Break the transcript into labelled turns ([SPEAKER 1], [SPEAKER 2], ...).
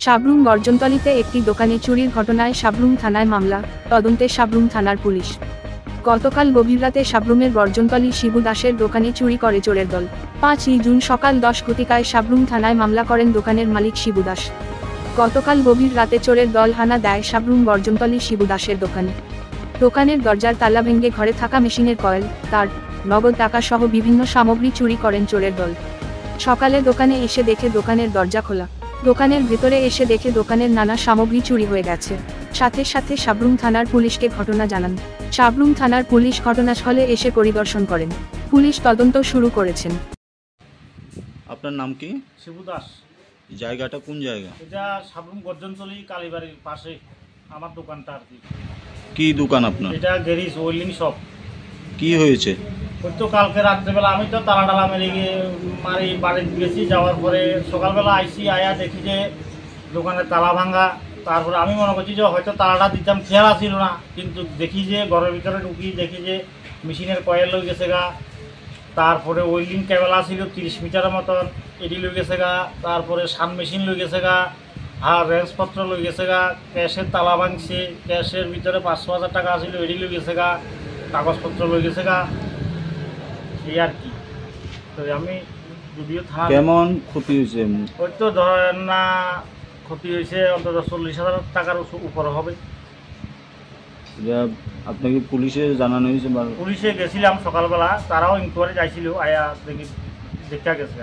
[SPEAKER 1] সাবরুম গর্জনতলিতে একটি দোকানে চুরির ঘটনায় সাবরুম থানায় মামলা, তদন্তে সাবরুম থানার পুলিশ। গতকাল গভীর রাতে সাবরুমের গর্জনতলি শিবু দাসের দোকানে চুরি করে চোরের দল। 5ই জুন সকাল 10 ঘটিকায় সাবরুম থানায় মামলা করেন দোকানের মালিক শিবু দাস। গতকাল গভীর রাতে চোরের দল হানা দেয় সাবরুম গর্জনতলি শিবু দাসের দোকানে। দোকানের দরজার তালা ভেঙে ঘরে থাকা মেশিনের কয়েল, তার, নগদ টাকা সহ বিভিন্ন সামগ্রী চুরি করেন চোরের দল। সকালে দোকানে এসে দেখে দোকানের দরজা খোলা। দোকানের ভেতরে এসে দেখে দোকানের নানা সামগ্রী চুরি হয়ে গেছে। সাথে সাথে সাবরুম থানার পুলিশকে ঘটনা জানান। সাবরুম থানার পুলিশ ঘটনাস্থলে এসে পরিদর্শন করেন। পুলিশ তদন্ত শুরু করেছেন।
[SPEAKER 2] আপনার নাম কি?
[SPEAKER 3] শিবু দাস।
[SPEAKER 2] জায়গাটা কোন জায়গা?
[SPEAKER 3] এটা সাবরুম গর্জনতলি কালীবাড়ির পাশে আমার দোকানটা আর কি।
[SPEAKER 2] কি দোকান আপনার?
[SPEAKER 3] এটা গ্যারেজ ওয়েল্ডিং শপ।
[SPEAKER 2] কি হয়েছে?
[SPEAKER 3] ওই তো কালকে রাত্রেবেলা আমি তো তালা টালা মেরে গিয়ে বাড়ি গেছি, যাওয়ার পরে সকালবেলা আইসি আয়া দেখি যে দোকানের তালা ভাঙা। তারপরে আমি মনে করছি যে হয়তো তালাটা দিতাম, খেয়াল আসছিল না, কিন্তু দেখি যে ঘরের ভিতরে ঢুকি দেখি যে মেশিনের কয়েল লই গেছে গা। তারপরে ওয়েল্ডিং কেবল আসছিল 30 মিটারের মতন, এটি লই গেছে গা। তারপরে সান মেশিন লই গেছে গা, আর রেঞ্জপত্র লই গেছে গা। ক্যাশের তালা ভাঙছে, ক্যাশের ভিতরে 500,000 টাকা আসছিল, এটি লই গেছে গা। কাগজপত্র লই গেছে গা, এই আর কি। তো আমি যদিও থানা
[SPEAKER 2] কেমন ক্ষতি হয়েছে?
[SPEAKER 3] ওই তো ধরেন না, ক্ষতি হয়েছে অন্তত 40,000 টাকার উপরে হবে।
[SPEAKER 2] এটা আপনাকে পুলিশে জানানো হয়েছে?
[SPEAKER 3] পুলিশে গেছিলাম সকালবেলা, তারাও ইনকোয়ারি চাইছিল, আয়া দেখি দেখা গেছে।